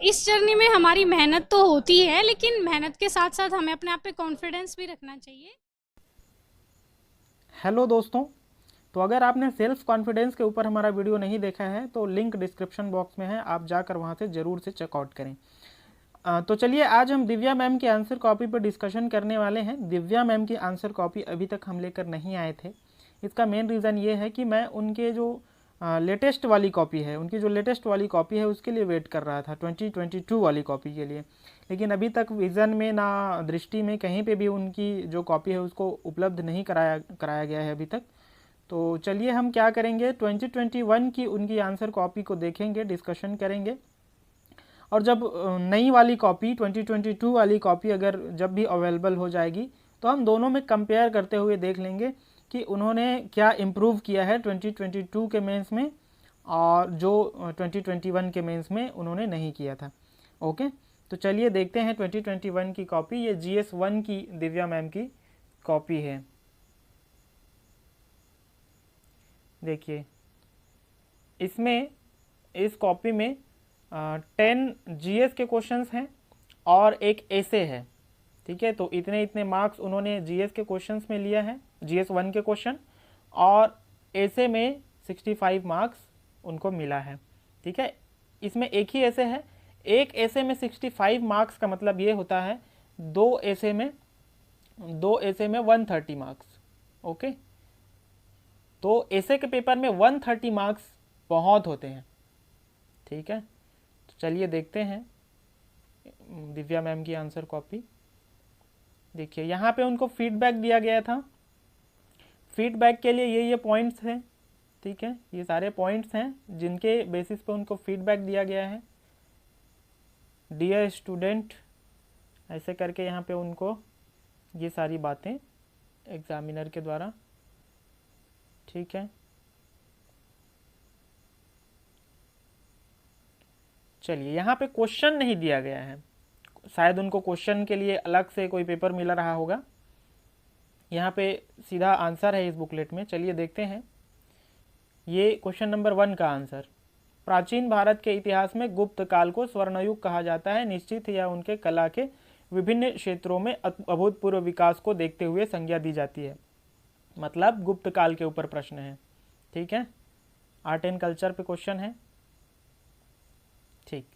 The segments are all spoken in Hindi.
इस जर्नी में हमारी मेहनत तो होती है, लेकिन मेहनत के साथ साथ हमें अपने आप पे कॉन्फिडेंस भी रखना चाहिए। हेलो दोस्तों, तो अगर आपने सेल्फ कॉन्फिडेंस के ऊपर हमारा वीडियो नहीं देखा है तो लिंक डिस्क्रिप्शन बॉक्स में है, आप जाकर वहाँ से ज़रूर से चेकआउट करें। तो चलिए आज हम दिव्या मैम की आंसर कॉपी पर डिस्कशन करने वाले हैं। दिव्या मैम की आंसर कॉपी अभी तक हम लेकर नहीं आए थे। इसका मेन रीज़न ये है कि मैं उनके जो लेटेस्ट वाली कॉपी है, उनकी जो लेटेस्ट वाली कॉपी है उसके लिए वेट कर रहा था, 2022 वाली कॉपी के लिए। लेकिन अभी तक विज़न में ना दृष्टि में कहीं पे भी उनकी जो कॉपी है उसको उपलब्ध नहीं कराया गया है अभी तक। तो चलिए हम क्या करेंगे, 2021 की उनकी आंसर कॉपी को देखेंगे, डिस्कशन करेंगे। और जब नई वाली कॉपी 2022 वाली कॉपी अगर जब भी अवेलेबल हो जाएगी तो हम दोनों में कंपेयर करते हुए देख लेंगे कि उन्होंने क्या इम्प्रूव किया है 2022 के मेंस में और जो 2021 के मेंस में उन्होंने नहीं किया था। ओके, तो चलिए देखते हैं 2021 की कॉपी। ये GS1 की दिव्या मैम की कॉपी है। देखिए इसमें, इस कॉपी में 10 GS के क्वेश्चंस हैं और एक ऐसे है। ठीक है, तो इतने इतने मार्क्स उन्होंने GS के क्वेश्चंस में लिया है, GS1 के क्वेश्चन, और ऐसे में 65 मार्क्स उनको मिला है। ठीक है, इसमें एक ही ऐसे है, एक ऐसे में 65 मार्क्स का मतलब ये होता है दो ऐसे में 130 मार्क्स। ओके, तो ऐसे के पेपर में 130 मार्क्स बहुत होते हैं। ठीक है, तो चलिए देखते हैं दिव्या मैम की आंसर कॉपी। देखिए यहाँ पे उनको फीडबैक दिया गया था। फीडबैक के लिए ये पॉइंट्स हैं। ठीक है, ये सारे पॉइंट्स हैं जिनके बेसिस पे उनको फीडबैक दिया गया है। डियर स्टूडेंट, ऐसे करके यहाँ पे उनको ये सारी बातें एग्जामिनर के द्वारा। ठीक है, चलिए यहाँ पे क्वेश्चन नहीं दिया गया है, शायद उनको क्वेश्चन के लिए अलग से कोई पेपर मिला रहा होगा। यहाँ पे सीधा आंसर है इस बुकलेट में। चलिए देखते हैं। ये क्वेश्चन नंबर 1 का आंसर, प्राचीन भारत के इतिहास में गुप्त काल को स्वर्णयुग कहा जाता है। निश्चित यह उनके कला के विभिन्न क्षेत्रों में अभूतपूर्व विकास को देखते हुए संज्ञा दी जाती है। मतलब गुप्त काल के ऊपर प्रश्न है। ठीक है, आर्ट एंड कल्चर पे क्वेश्चन है। ठीक,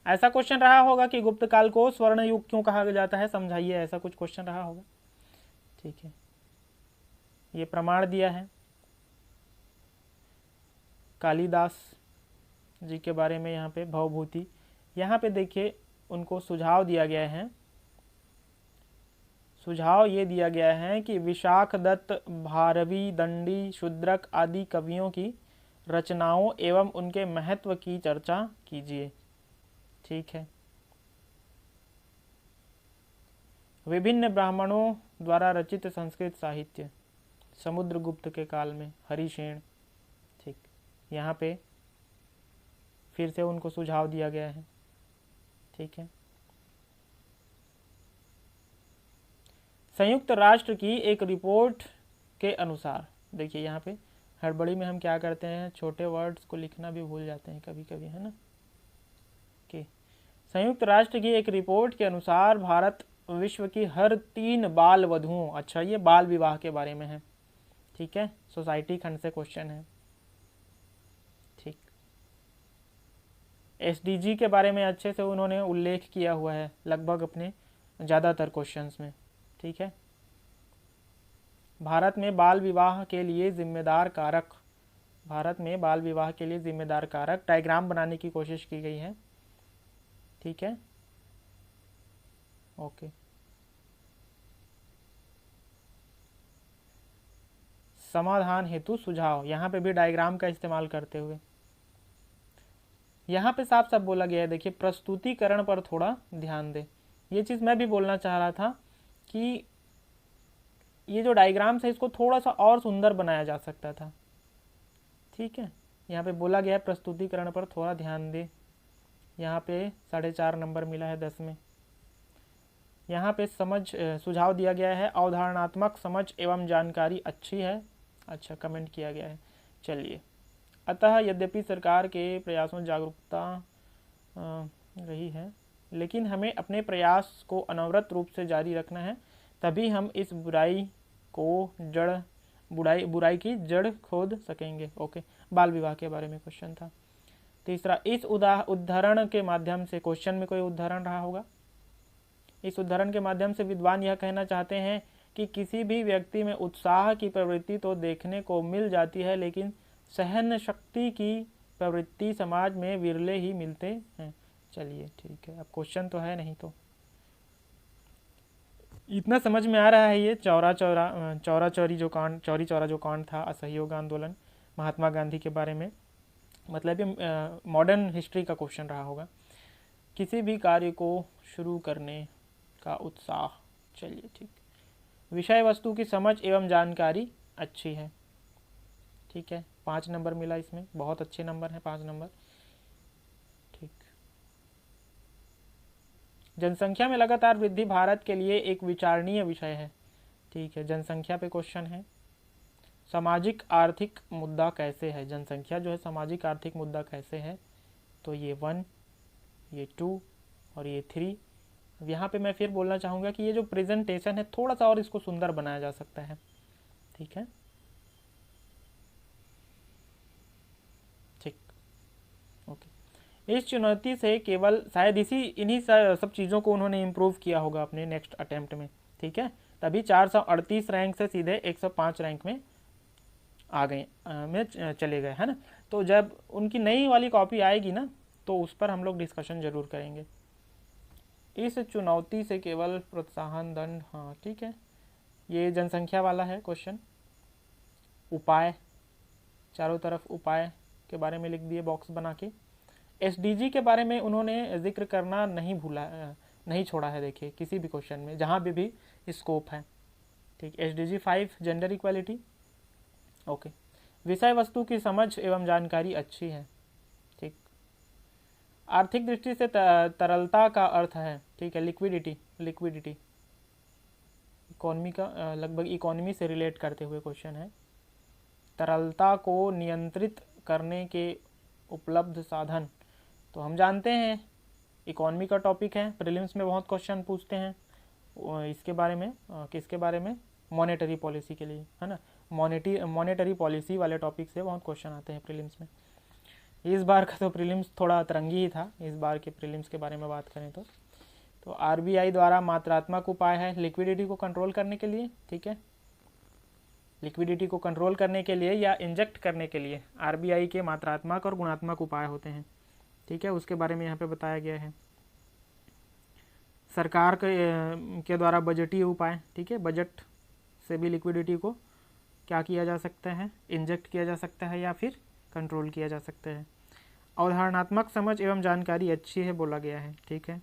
ऐसा क्वेश्चन रहा होगा कि गुप्त काल को स्वर्ण युग क्यों कहा जाता है, समझाइए, ऐसा कुछ क्वेश्चन रहा होगा। ठीक है, ये प्रमाण दिया है कालिदास जी के बारे में। यहाँ पे भवभूति, यहाँ पे देखिए उनको सुझाव दिया गया है। सुझाव ये दिया गया है कि विशाख दत्त, भारवी, दंडी, शूद्रक आदि कवियों की रचनाओं एवं उनके महत्व की चर्चा कीजिए। ठीक है, विभिन्न ब्राह्मणों द्वारा रचित संस्कृत साहित्य, समुद्रगुप्त के काल में, हरिशेन। ठीक, यहाँ पे फिर से उनको सुझाव दिया गया है। ठीक है, संयुक्त राष्ट्र की एक रिपोर्ट के अनुसार, देखिए यहाँ पे हड़बड़ी में हम क्या करते हैं, छोटे वर्ड्स को लिखना भी भूल जाते हैं कभी कभी, है ना। कि संयुक्त राष्ट्र की एक रिपोर्ट के अनुसार भारत विश्व की हर 3 बाल वधुओं, अच्छा ये बाल विवाह के बारे में है। ठीक है, सोसाइटी खंड से क्वेश्चन है। ठीक, SDG के बारे में अच्छे से उन्होंने उल्लेख किया हुआ है लगभग अपने ज़्यादातर क्वेश्चंस में। ठीक है, भारत में बाल विवाह के लिए जिम्मेदार कारक, भारत में बाल विवाह के लिए जिम्मेदार कारक, डायग्राम बनाने की कोशिश की गई है। ठीक है, ओके, समाधान हेतु सुझाव, यहाँ पे भी डायग्राम का इस्तेमाल करते हुए। यहाँ पे साफ साफ बोला गया है, देखिए प्रस्तुतिकरण पर थोड़ा ध्यान दें। ये चीज़ मैं भी बोलना चाह रहा था कि ये जो डायग्राम्स है इसको थोड़ा सा और सुंदर बनाया जा सकता था। ठीक है, यहाँ पे बोला गया है प्रस्तुतिकरण पर थोड़ा ध्यान दें। यहाँ पे 4.5 नंबर मिला है 10 में। यहाँ पे सुझाव दिया गया है, अवधारणात्मक समझ एवं जानकारी अच्छी है। अच्छा, कमेंट किया गया है। चलिए अतः यद्यपि सरकार के प्रयासों में जागरूकता रही है, लेकिन हमें अपने प्रयास को अनवरत रूप से जारी रखना है, तभी हम इस बुराई की जड़ खोद सकेंगे। ओके, बाल विवाह के बारे में क्वेश्चन था। तीसरा, इस उदाहरण के माध्यम से, क्वेश्चन में कोई उदाहरण रहा होगा, इस उदाहरण के माध्यम से विद्वान यह कहना चाहते हैं कि किसी भी व्यक्ति में उत्साह की प्रवृत्ति तो देखने को मिल जाती है, लेकिन सहन शक्ति की प्रवृत्ति समाज में विरले ही मिलते हैं। चलिए ठीक है, अब क्वेश्चन तो है नहीं, तो इतना समझ में आ रहा है। ये चौरा चौरी जो कांड था, असहयोग आंदोलन, महात्मा गांधी के बारे में, मतलब ये मॉडर्न हिस्ट्री का क्वेश्चन रहा होगा। किसी भी कार्य को शुरू करने का उत्साह। चलिए ठीक, विषय वस्तु की समझ एवं जानकारी अच्छी है। ठीक है, 5 नंबर मिला इसमें, बहुत अच्छे नंबर हैं 5 नंबर। ठीक, जनसंख्या में लगातार वृद्धि भारत के लिए एक विचारणीय विषय है। ठीक है, जनसंख्या पे क्वेश्चन है। सामाजिक आर्थिक मुद्दा कैसे है, जनसंख्या जो है सामाजिक आर्थिक मुद्दा कैसे है, तो ये 1, ये 2 और ये 3। यहाँ पे मैं फिर बोलना चाहूँगा कि ये जो प्रेजेंटेशन है थोड़ा सा और इसको सुंदर बनाया जा सकता है। ठीक है, ठीक, ओके। इस चुनौती से केवल शायद इन्हीं सब चीज़ों को उन्होंने इम्प्रूव किया होगा अपने नेक्स्ट अटेम्प्ट में। ठीक है, तभी 438 रैंक से सीधे 105 रैंक में आ गए, में चले गए, है ना। तो जब उनकी नई वाली कॉपी आएगी ना, तो उस पर हम लोग डिस्कशन जरूर करेंगे। इस चुनौती से केवल प्रोत्साहन दंड, हाँ ठीक है, ये जनसंख्या वाला है क्वेश्चन। उपाय, चारों तरफ उपाय के बारे में लिख दिए बॉक्स बना के। एसडीजी के बारे में उन्होंने जिक्र करना नहीं छोड़ा है, देखिए किसी भी क्वेश्चन में जहाँ भी स्कोप है। ठीक, एसडीजी 5 जेंडर इक्वालिटी। ओके, विषय वस्तु की समझ एवं जानकारी अच्छी है। ठीक, आर्थिक दृष्टि से तरलता का अर्थ है, ठीक है, लिक्विडिटी इकोनॉमी का, लगभग इकोनॉमी से रिलेट करते हुए क्वेश्चन है। तरलता को नियंत्रित करने के उपलब्ध साधन, तो हम जानते हैं इकोनॉमी का टॉपिक है, प्रीलिम्स में बहुत क्वेश्चन पूछते हैं इसके बारे में। किसके बारे में, मॉनेटरी पॉलिसी के लिए, है ना। मॉनेटरी पॉलिसी वाले टॉपिक से बहुत क्वेश्चन आते हैं प्रीलिम्स में। इस बार का तो प्रीलिम्स थोड़ा अतरंगी ही था, इस बार के प्रीलिम्स के बारे में बात करें तो आरबीआई द्वारा मात्रात्मक उपाय है लिक्विडिटी को कंट्रोल करने के लिए। ठीक है, लिक्विडिटी को कंट्रोल करने के लिए या इंजेक्ट करने के लिए आरबीआई के मात्रात्मक और गुणात्मक उपाय होते हैं। ठीक है, उसके बारे में यहाँ पे बताया गया है। सरकार के द्वारा बजटीय उपाय, ठीक है, बजट से भी लिक्विडिटी को क्या किया जा सकता है, इंजेक्ट किया जा सकता है या फिर कंट्रोल किया जा सकता है। अवधारणात्मक समझ एवं जानकारी अच्छी है बोला गया है। ठीक है,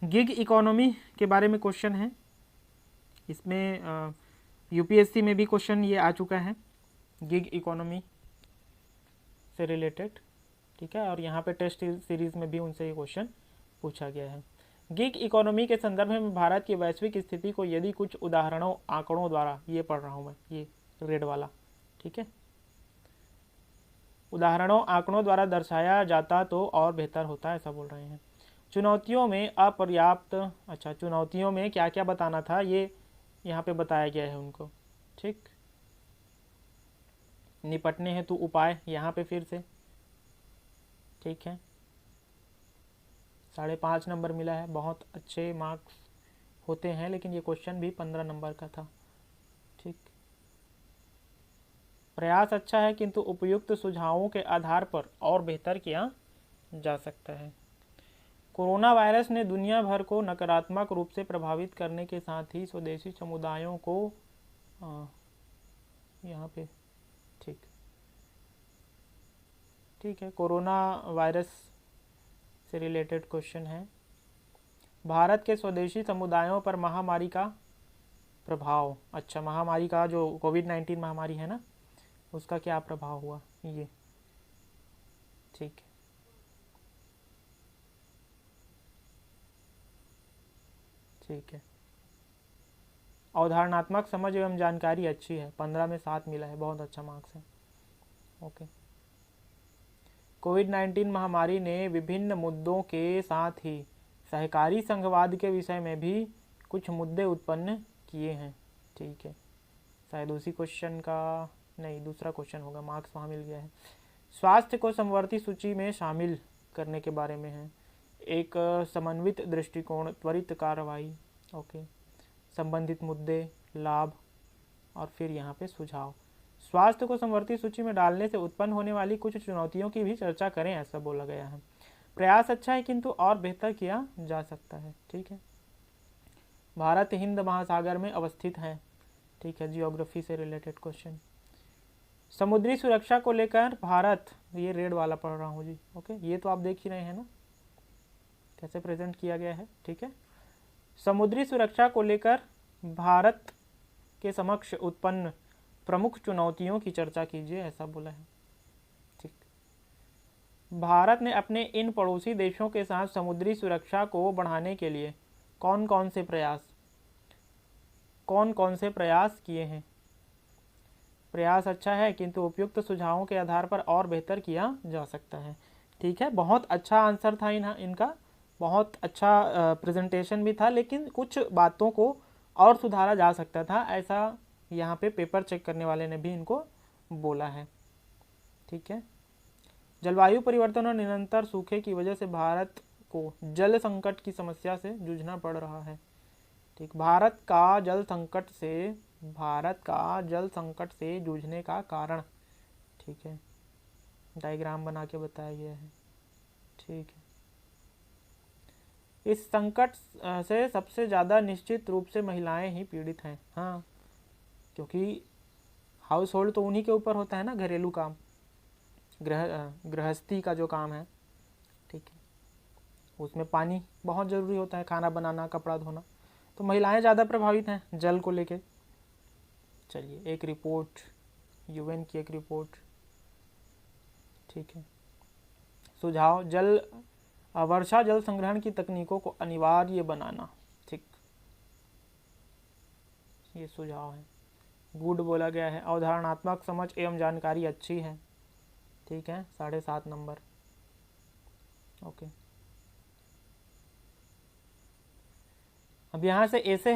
गिग इकोनॉमी के बारे में क्वेश्चन है, इसमें यूपीएससी में भी क्वेश्चन ये आ चुका है, गिग इकोनॉमी से रिलेटेड। ठीक है, और यहाँ पे टेस्ट सीरीज में भी उनसे ये क्वेश्चन पूछा गया है। गिग इकोनॉमी के संदर्भ में भारत की वैश्विक स्थिति को यदि कुछ उदाहरणों आंकड़ों द्वारा, ये पढ़ रहा हूँ मैं, ये रेड वाला, ठीक है, उदाहरणों आंकड़ों द्वारा दर्शाया जाता तो और बेहतर होता, ऐसा बोल रहे हैं। चुनौतियों में अपर्याप्त, अच्छा चुनौतियों में क्या क्या बताना था ये यहाँ पे बताया गया है उनको। ठीक, निपटने हेतु उपाय यहाँ पे फिर से, ठीक है, 5.5 नंबर मिला है, बहुत अच्छे मार्क्स होते हैं, लेकिन ये क्वेश्चन भी 15 नंबर का था। ठीक, प्रयास अच्छा है किंतु उपयुक्त सुझावों के आधार पर और बेहतर किया जा सकता है। कोरोना वायरस ने दुनिया भर को नकारात्मक रूप से प्रभावित करने के साथ ही स्वदेशी समुदायों को यहाँ पे, ठीक है, कोरोना वायरस से रिलेटेड क्वेश्चन है। भारत के स्वदेशी समुदायों पर महामारी का प्रभाव, अच्छा महामारी का जो कोविड-19 महामारी है ना, उसका क्या प्रभाव हुआ, ये ठीक है, ठीक है। अवधारणात्मक समझ एवं जानकारी अच्छी है, 15 में 7 मिला है, बहुत अच्छा मार्क्स है। ओके। कोविड-19 महामारी ने विभिन्न मुद्दों के साथ ही सहकारी संघवाद के विषय में भी कुछ मुद्दे उत्पन्न किए हैं। ठीक है, शायद उसी क्वेश्चन का नहीं, दूसरा क्वेश्चन होगा, मार्क्स वहाँ मिल गया है। स्वास्थ्य को समवर्ती सूची में शामिल करने के बारे में है। एक समन्वित दृष्टिकोण, त्वरित कार्रवाई, ओके, संबंधित मुद्दे, लाभ और फिर यहाँ पे सुझाव। स्वास्थ्य को समवर्ती सूची में डालने से उत्पन्न होने वाली कुछ चुनौतियों की भी चर्चा करें, ऐसा बोला गया है। प्रयास अच्छा है किंतु और बेहतर किया जा सकता है। ठीक है, भारत हिंद महासागर में अवस्थित है। ठीक है, जियोग्राफी से रिलेटेड क्वेश्चन। समुद्री सुरक्षा को लेकर भारत, ये रेड वाला पढ़ रहा हूँ जी, ओके, ये तो आप देख ही रहे हैं ना कैसे प्रेजेंट किया गया है। ठीक है, समुद्री सुरक्षा को लेकर भारत के समक्ष उत्पन्न प्रमुख चुनौतियों की चर्चा कीजिए, ऐसा बोला है। ठीक, भारत ने अपने इन पड़ोसी देशों के साथ समुद्री सुरक्षा को बढ़ाने के लिए कौन कौन से प्रयास किए हैं। प्रयास अच्छा है किंतु उपयुक्त सुझावों के आधार पर और बेहतर किया जा सकता है। ठीक है, बहुत अच्छा आंसर था इनका, बहुत अच्छा प्रेजेंटेशन भी था, लेकिन कुछ बातों को और सुधारा जा सकता था, ऐसा यहाँ पे पेपर चेक करने वाले ने भी इनको बोला है। ठीक है, जलवायु परिवर्तन और निरंतर सूखे की वजह से भारत को जल संकट की समस्या से जूझना पड़ रहा है। ठीक, भारत का जल संकट से जूझने का कारण, ठीक है, डायग्राम बना के बताया गया है। ठीक है, इस संकट से सबसे ज़्यादा निश्चित रूप से महिलाएं ही पीड़ित हैं। हाँ, क्योंकि हाउस होल्ड तो उन्हीं के ऊपर होता है ना, घरेलू काम, गृहस्थी का जो काम है। ठीक है, उसमें पानी बहुत ज़रूरी होता है, खाना बनाना, कपड़ा धोना, तो महिलाएं ज़्यादा प्रभावित हैं जल को लेके। चलिए, एक रिपोर्ट, यूएन की एक रिपोर्ट। ठीक है, सुझाव, वर्षा जल संग्रहण की तकनीकों को अनिवार्य बनाना। ठीक, ये सुझाव है। गुड बोला गया है। अवधारणात्मक समझ एवं जानकारी अच्छी है। ठीक है, 7.5 नंबर। ओके, अब यहाँ से ऐसे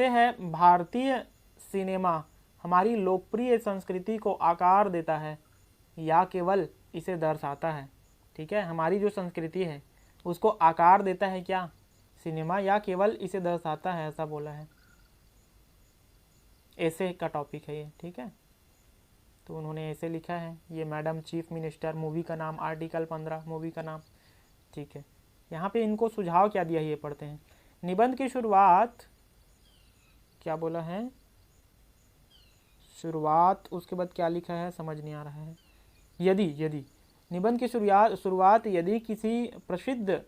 है भारतीय सिनेमा हमारी लोकप्रिय संस्कृति को आकार देता है या केवल इसे दर्शाता है। ठीक है, हमारी जो संस्कृति है उसको आकार देता है क्या सिनेमा, या केवल इसे दर्शाता है, ऐसा बोला है। ऐसे का टॉपिक है ये। ठीक है, तो उन्होंने ऐसे लिखा है, ये मैडम चीफ मिनिस्टर, मूवी का नाम आर्टिकल 15, मूवी का नाम। ठीक है, यहाँ पे इनको सुझाव क्या दिया है ये पढ़ते हैं। निबंध की शुरुआत क्या बोला है, शुरुआत, उसके बाद क्या लिखा है समझ नहीं आ रहा है। यदि निबंध की शुरुआत यदि किसी प्रसिद्ध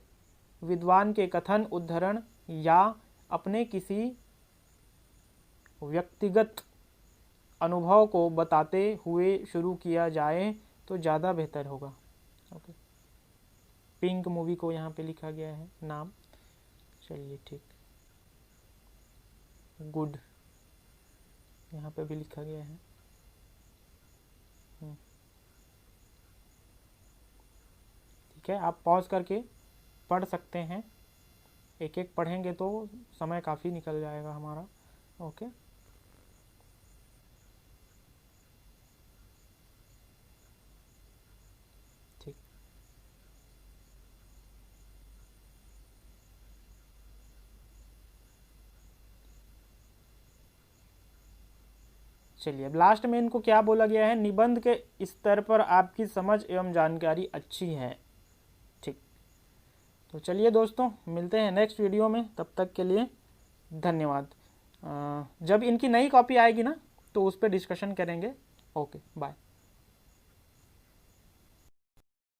विद्वान के कथन, उद्धरण या अपने किसी व्यक्तिगत अनुभव को बताते हुए शुरू किया जाए तो ज़्यादा बेहतर होगा। ओके, पिंक मूवी को यहाँ पे लिखा गया है नाम। चलिए, ठीक, गुड यहाँ पे भी लिखा गया है। ठीक है, आप पॉज करके पढ़ सकते हैं, एक एक पढ़ेंगे तो समय काफ़ी निकल जाएगा हमारा। ओके, ठीक, चलिए, अब लास्ट में इनको क्या बोला गया है, निबंध के स्तर पर आपकी समझ एवं जानकारी अच्छी है। ठीक, तो चलिए दोस्तों, मिलते हैं नेक्स्ट वीडियो में, तब तक के लिए धन्यवाद। जब इनकी नई कॉपी आएगी ना तो उस पर डिस्कशन करेंगे। Okay, bye.